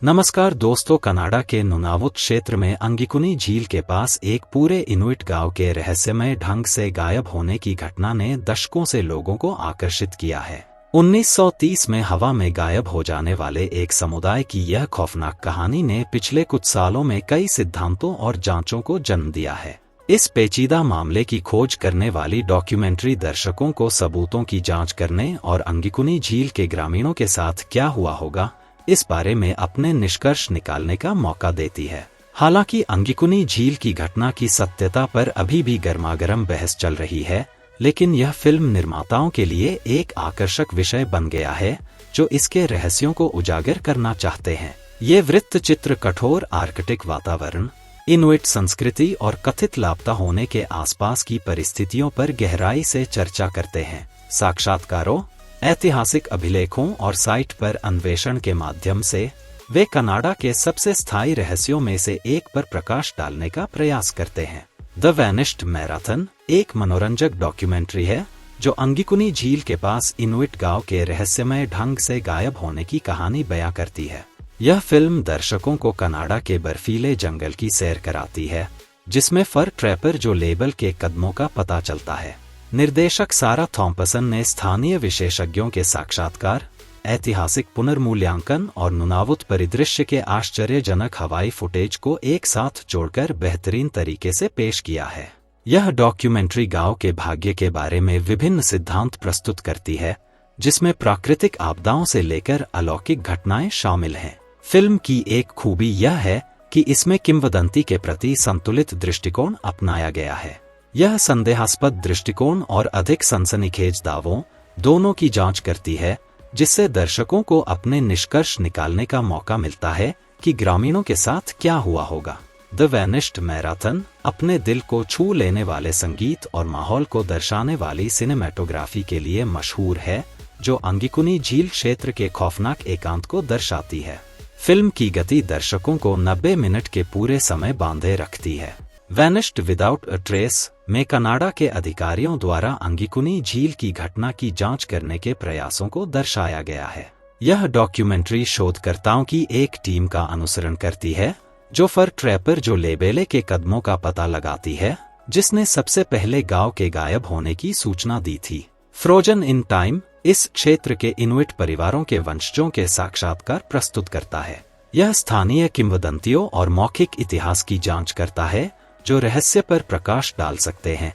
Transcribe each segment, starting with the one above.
नमस्कार दोस्तों, कनाडा के नुनावुत क्षेत्र में अंगिकुनी झील के पास एक पूरे इनुइट गांव के रहस्यमय ढंग से गायब होने की घटना ने दशकों से लोगों को आकर्षित किया है। 1930 में हवा में गायब हो जाने वाले एक समुदाय की यह खौफनाक कहानी ने पिछले कुछ सालों में कई सिद्धांतों और जांचों को जन्म दिया है। इस पेचीदा मामले की खोज करने वाली डॉक्यूमेंट्री दर्शकों को सबूतों की जांच करने और अंगिकुनी झील के ग्रामीणों के साथ क्या हुआ होगा, इस बारे में अपने निष्कर्ष निकालने का मौका देती है। हालांकि अंगिकुनी झील की घटना की सत्यता पर अभी भी गर्मागर्म बहस चल रही है, लेकिन यह फिल्म निर्माताओं के लिए एक आकर्षक विषय बन गया है जो इसके रहस्यों को उजागर करना चाहते हैं। ये वृत्तचित्र कठोर आर्कटिक वातावरण, इनुइट संस्कृति और कथित लापता होने के आसपास की परिस्थितियों पर गहराई से चर्चा करते हैं। साक्षात्कारों, ऐतिहासिक अभिलेखों और साइट पर अन्वेषण के माध्यम से वे कनाडा के सबसे स्थायी रहस्यों में से एक पर प्रकाश डालने का प्रयास करते हैं। द वैनिश्ड मैराथन एक मनोरंजक डॉक्यूमेंट्री है जो अंगिकुनी झील के पास इनुइट गांव के रहस्यमय ढंग से गायब होने की कहानी बयां करती है। यह फिल्म दर्शकों को कनाडा के बर्फीले जंगल की सैर कराती है, जिसमें फर ट्रैपर जो लेबल के कदमों का पता चलता है। निर्देशक सारा थॉम्पसन ने स्थानीय विशेषज्ञों के साक्षात्कार, ऐतिहासिक पुनर्मूल्यांकन और नुनावुत परिदृश्य के आश्चर्यजनक हवाई फुटेज को एक साथ जोड़कर बेहतरीन तरीके से पेश किया है। यह डॉक्यूमेंट्री गांव के भाग्य के बारे में विभिन्न सिद्धांत प्रस्तुत करती है, जिसमें प्राकृतिक आपदाओं से लेकर अलौकिक घटनाएं शामिल हैं। फिल्म की एक खूबी यह है कि इसमें किंवदंती के प्रति संतुलित दृष्टिकोण अपनाया गया है। यह संदेहास्पद दृष्टिकोण और अधिक सनसनीखेज दावों दोनों की जांच करती है, जिससे दर्शकों को अपने निष्कर्ष निकालने का मौका मिलता है कि ग्रामीणों के साथ क्या हुआ होगा। द वैनिश्ड मैराथन अपने दिल को छू लेने वाले संगीत और माहौल को दर्शाने वाली सिनेमैटोग्राफी के लिए मशहूर है, जो अंगिकुनी झील क्षेत्र के खौफनाक एकांत को दर्शाती है। फिल्म की गति दर्शकों को 90 मिनट के पूरे समय बांधे रखती है। वैनिश्ड विदाउट अ ट्रेस में कनाडा के अधिकारियों द्वारा अंगिकुनी झील की घटना की जांच करने के प्रयासों को दर्शाया गया है। यह डॉक्यूमेंट्री शोधकर्ताओं की एक टीम का अनुसरण करती है जो फर ट्रैपर जो लेबेले के कदमों का पता लगाती है, जिसने सबसे पहले गांव के गायब होने की सूचना दी थी। फ्रोजन इन टाइम इस क्षेत्र के इनुइट परिवारों के वंशजों के साक्षात्कार प्रस्तुत करता है। यह स्थानीय किंवदंतियों और मौखिक इतिहास की जांच करता है जो रहस्य पर प्रकाश डाल सकते हैं।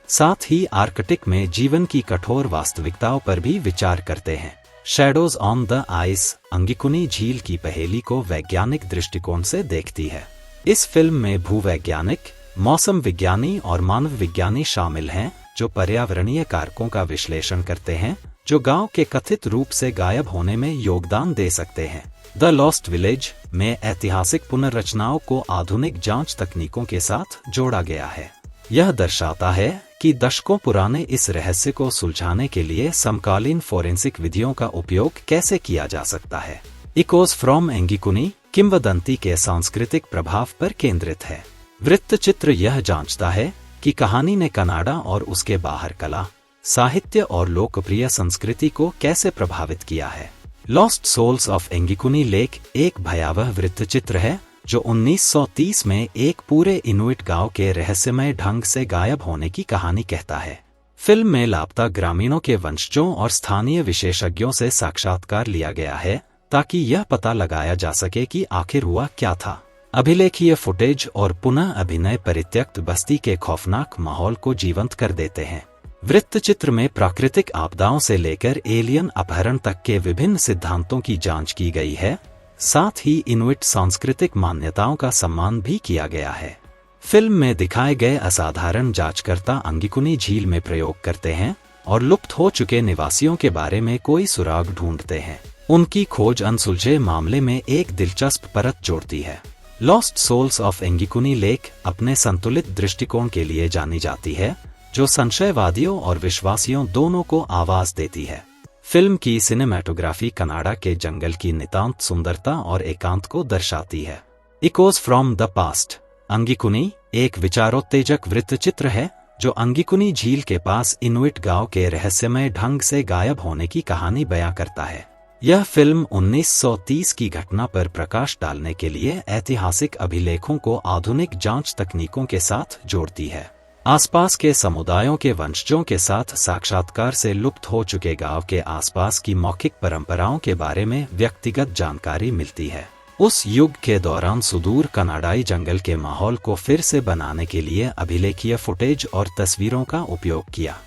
साथ ही आर्कटिक में जीवन की कठोर वास्तविकताओं पर भी विचार करते हैं। शैडोज ऑन द आइस अंगिकुनी झील की पहेली को वैज्ञानिक दृष्टिकोण से देखती है। इस फिल्म में भूवैज्ञानिक, मौसम विज्ञानी और मानव विज्ञानी शामिल हैं जो पर्यावरणीय कारकों का विश्लेषण करते हैं जो गांव के कथित रूप से गायब होने में योगदान दे सकते हैं। द लॉस्ट विलेज में ऐतिहासिक पुनर्रचनाओं को आधुनिक जांच तकनीकों के साथ जोड़ा गया है। यह दर्शाता है कि दशकों पुराने इस रहस्य को सुलझाने के लिए समकालीन फोरेंसिक विधियों का उपयोग कैसे किया जा सकता है। इकोज फ्रॉम अंगिकुनी किंवदंती के सांस्कृतिक प्रभाव पर केंद्रित है। वृत्तचित्र यह जांचता है कि कहानी ने कनाडा और उसके बाहर कला, साहित्य और लोकप्रिय संस्कृति को कैसे प्रभावित किया है। लॉस्ट सोल्स ऑफ अंगिकुनी लेक एक भयावह वृत्तचित्र है जो 1930 में एक पूरे इनुइट गांव के रहस्यमय ढंग से गायब होने की कहानी कहता है। फिल्म में लापता ग्रामीणों के वंशजों और स्थानीय विशेषज्ञों से साक्षात्कार लिया गया है ताकि यह पता लगाया जा सके कि आखिर हुआ क्या था। अभिलेखीय फुटेज और पुनः अभिनय परित्यक्त बस्ती के खौफनाक माहौल को जीवंत कर देते हैं। वृत्तचित्र में प्राकृतिक आपदाओं से लेकर एलियन अपहरण तक के विभिन्न सिद्धांतों की जांच की गई है। साथ ही इनुइट सांस्कृतिक मान्यताओं का सम्मान भी किया गया है। फिल्म में दिखाए गए असाधारण जांचकर्ता अंगिकुनी झील में प्रयोग करते हैं और लुप्त हो चुके निवासियों के बारे में कोई सुराग ढूंढते हैं। उनकी खोज अनसुलझे मामले में एक दिलचस्प परत जोड़ती है। लॉस्ट सोल्स ऑफ अंगिकुनी लेक अपने संतुलित दृष्टिकोण के लिए जानी जाती है, जो संशयवादियों और विश्वासियों दोनों को आवाज देती है। फिल्म की सिनेमैटोग्राफी कनाडा के जंगल की नितांत सुंदरता और एकांत को दर्शाती है। इकोज फ्रॉम द पास्ट अंगिकुनी एक विचारोत्तेजक वृत्तचित्र है जो अंगिकुनी झील के पास इनुइट गांव के रहस्यमय ढंग से गायब होने की कहानी बयां करता है। यह फिल्म 1930 की घटना पर प्रकाश डालने के लिए ऐतिहासिक अभिलेखों को आधुनिक जांच तकनीकों के साथ जोड़ती है। आसपास के समुदायों के वंशजों के साथ साक्षात्कार से लुप्त हो चुके गांव के आसपास की मौखिक परंपराओं के बारे में व्यक्तिगत जानकारी मिलती है। उस युग के दौरान सुदूर कनाडाई जंगल के माहौल को फिर से बनाने के लिए अभिलेखीय फुटेज और तस्वीरों का उपयोग किया।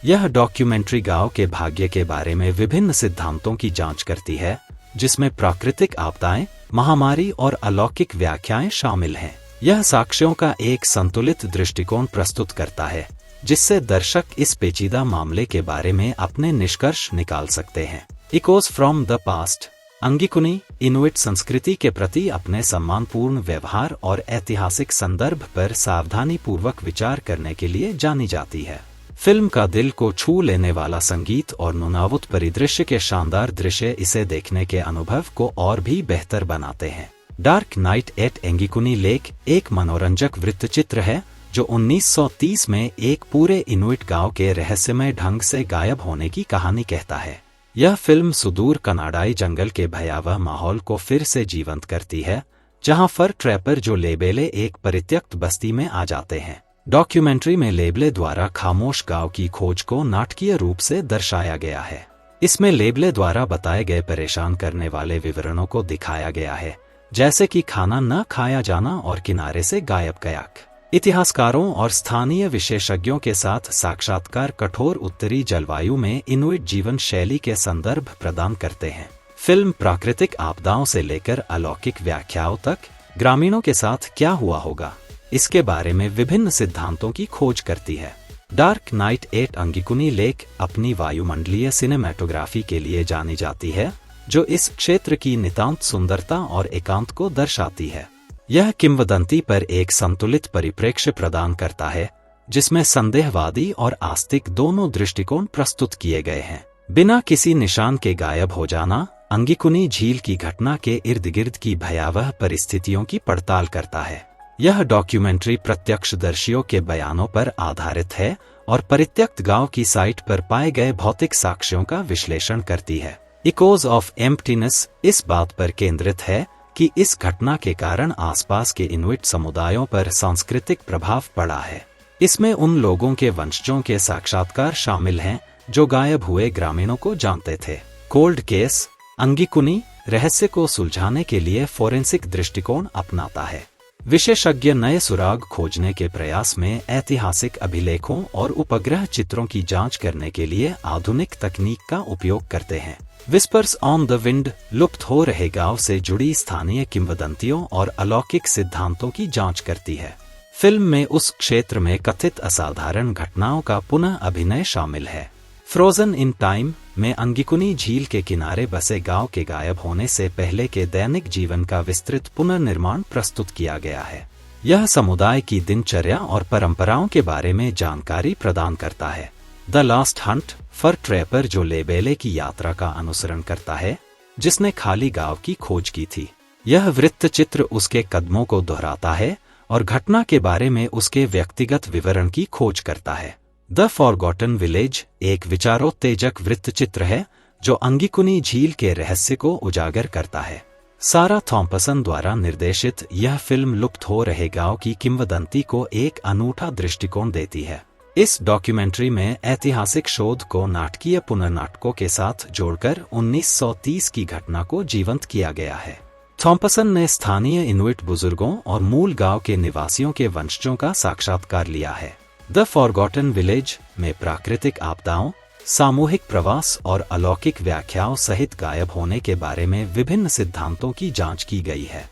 यह डॉक्यूमेंट्री गांव के भाग्य के बारे में विभिन्न सिद्धांतों की जांच करती है, जिसमें प्राकृतिक आपदाएं, महामारी और अलौकिक व्याख्याएं शामिल हैं। यह साक्ष्यों का एक संतुलित दृष्टिकोण प्रस्तुत करता है, जिससे दर्शक इस पेचीदा मामले के बारे में अपने निष्कर्ष निकाल सकते हैं। Echoes from the past. Angikuni Inuit संस्कृति के प्रति अपने सम्मानपूर्ण व्यवहार और ऐतिहासिक संदर्भ पर सावधानीपूर्वक विचार करने के लिए जानी जाती है। फिल्म का दिल को छू लेने वाला संगीत और नुनावुत परिदृश्य के शानदार दृश्य इसे देखने के अनुभव को और भी बेहतर बनाते हैं। डार्क नाइट एट एंगिकुनी लेक एक मनोरंजक वृत्तचित्र है जो 1930 में एक पूरे इनुइट गांव के रहस्यमय ढंग से गायब होने की कहानी कहता है। यह फिल्म सुदूर कनाडाई जंगल के भयावह माहौल को फिर से जीवंत करती है, जहां फर ट्रैपर जो लेबेले एक परित्यक्त बस्ती में आ जाते हैं। डॉक्यूमेंट्री में लेबले द्वारा खामोश गांव की खोज को नाटकीय रूप से दर्शाया गया है। इसमें लेबले द्वारा बताए गए परेशान करने वाले विवरणों को दिखाया गया है, जैसे कि खाना न खाया जाना और किनारे से गायब कयाक। इतिहासकारों और स्थानीय विशेषज्ञों के साथ साक्षात्कार कठोर उत्तरी जलवायु में इनुइट जीवन शैली के संदर्भ प्रदान करते हैं। फिल्म प्राकृतिक आपदाओं से लेकर अलौकिक व्याख्याओं तक ग्रामीणों के साथ क्या हुआ होगा, इसके बारे में विभिन्न सिद्धांतों की खोज करती है। डार्क नाइट एट अंगिकुनी लेक अपनी वायुमंडलीय सिनेमैटोग्राफी के लिए जानी जाती है, जो इस क्षेत्र की नितांत सुंदरता और एकांत को दर्शाती है। यह किंवदंती पर एक संतुलित परिप्रेक्ष्य प्रदान करता है, जिसमें संदेहवादी और आस्तिक दोनों दृष्टिकोण प्रस्तुत किए गए हैं। बिना किसी निशान के गायब हो जाना अंगिकुनी झील की घटना के इर्द गिर्द की भयावह परिस्थितियों की पड़ताल करता है। यह डॉक्यूमेंट्री प्रत्यक्षदर्शियों के बयानों पर आधारित है और परित्यक्त गांव की साइट पर पाए गए भौतिक साक्ष्यों का विश्लेषण करती है। इकोज ऑफ एम्प्टीनेस इस बात पर केंद्रित है कि इस घटना के कारण आसपास के इनुइट समुदायों पर सांस्कृतिक प्रभाव पड़ा है। इसमें उन लोगों के वंशजों के साक्षात्कार शामिल हैं जो गायब हुए ग्रामीणों को जानते थे। कोल्ड केस अंगिकुनी रहस्य को सुलझाने के लिए फोरेंसिक दृष्टिकोण अपनाता है। विशेषज्ञ नए सुराग खोजने के प्रयास में ऐतिहासिक अभिलेखों और उपग्रह चित्रों की जांच करने के लिए आधुनिक तकनीक का उपयोग करते हैं। विस्पर्स ऑन द विंड लुप्त हो रहे गांव से जुड़ी स्थानीय किंवदंतियों और अलौकिक सिद्धांतों की जांच करती है। फिल्म में उस क्षेत्र में कथित असाधारण घटनाओं का पुनः अभिनय शामिल है। फ्रोजन इन टाइम में अंगिकुनी झील के किनारे बसे गांव के गायब होने से पहले के दैनिक जीवन का विस्तृत पुनर्निर्माण प्रस्तुत किया गया है। यह समुदाय की दिनचर्या और परंपराओं के बारे में जानकारी प्रदान करता है। The last hunt fur trapper जो लेबेले की यात्रा का अनुसरण करता है, जिसने खाली गांव की खोज की थी। यह वृत्तचित्र उसके कदमों को दोहराता है और घटना के बारे में उसके व्यक्तिगत विवरण की खोज करता है। द फॉरगॉटन विलेज एक विचारोत्तेजक वृत्तचित्र है जो अंगिकुनी झील के रहस्य को उजागर करता है। सारा थॉम्पसन द्वारा निर्देशित यह फिल्म लुप्त हो रहे गांव की किंवदंती को एक अनूठा दृष्टिकोण देती है। इस डॉक्यूमेंट्री में ऐतिहासिक शोध को नाटकीय पुनर्नाटकों के साथ जोड़कर 1930 की घटना को जीवंत किया गया है। थॉम्पसन ने स्थानीय इनुइट बुजुर्गों और मूल गांव के निवासियों के वंशजों का साक्षात्कार लिया है। द फॉरगॉटन विलेज में प्राकृतिक आपदाओं, सामूहिक प्रवास और अलौकिक व्याख्याओं सहित गायब होने के बारे में विभिन्न सिद्धांतों की जांच की गई है।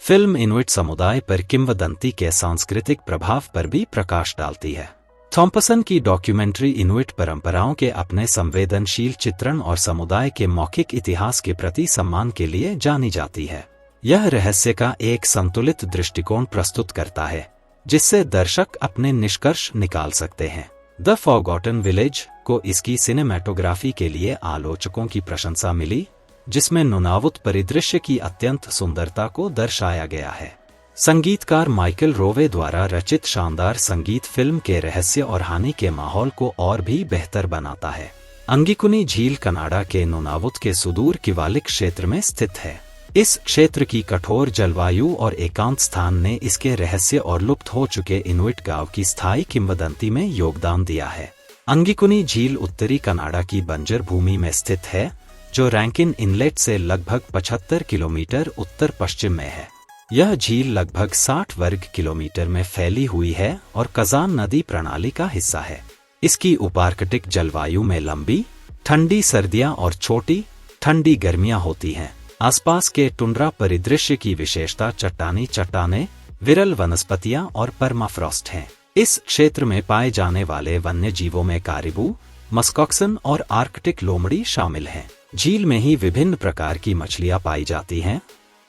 फिल्म इनुइट समुदाय पर किंवदंती के सांस्कृतिक प्रभाव पर भी प्रकाश डालती है। थॉम्पसन की डॉक्यूमेंट्री इनुइट परंपराओं के अपने संवेदनशील चित्रण और समुदाय के मौखिक इतिहास के प्रति सम्मान के लिए जानी जाती है। यह रहस्य का एक संतुलित दृष्टिकोण प्रस्तुत करता है, जिससे दर्शक अपने निष्कर्ष निकाल सकते हैं। द फॉरगॉटन विलेज को इसकी सिनेमैटोग्राफी के लिए आलोचकों की प्रशंसा मिली, जिसमें नुनावुत परिदृश्य की अत्यंत सुंदरता को दर्शाया गया है। संगीतकार माइकल रोवे द्वारा रचित शानदार संगीत फिल्म के रहस्य और हानि के माहौल को और भी बेहतर बनाता है। अंगिकुनी झील कनाडा के नुनावुत के सुदूर किवालिक क्षेत्र में स्थित है। इस क्षेत्र की कठोर जलवायु और एकांत स्थान ने इसके रहस्य और लुप्त हो चुके इनुइट गांव की स्थायी किंवदंती में योगदान दिया है। अंगिकुनी झील उत्तरी कनाडा की बंजर भूमि में स्थित है, जो रैंकिन इनलेट से लगभग 75 किलोमीटर उत्तर पश्चिम में है। यह झील लगभग 60 वर्ग किलोमीटर में फैली हुई है और कजान नदी प्रणाली का हिस्सा है। इसकी उपार्कटिक जलवायु में लंबी ठंडी सर्दियां और छोटी ठंडी गर्मियां होती हैं। आसपास के टुंड्रा परिदृश्य की विशेषता चट्टानें, विरल वनस्पतियां और परमाफ्रॉस्ट हैं। इस क्षेत्र में पाए जाने वाले वन्य जीवों में कारिबू, मस्कॉक्सन और आर्कटिक लोमड़ी शामिल हैं। झील में ही विभिन्न प्रकार की मछलियां पाई जाती हैं,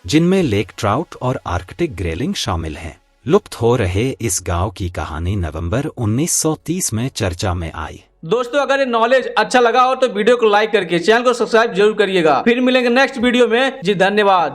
जिनमें लेक ट्राउट और आर्कटिक ग्रेलिंग शामिल हैं। लुप्त हो रहे इस गांव की कहानी नवंबर 1930 में चर्चा में आई। दोस्तों, अगर ये नॉलेज अच्छा लगा हो तो वीडियो को लाइक करके चैनल को सब्सक्राइब जरूर करिएगा। फिर मिलेंगे नेक्स्ट वीडियो में। जी धन्यवाद।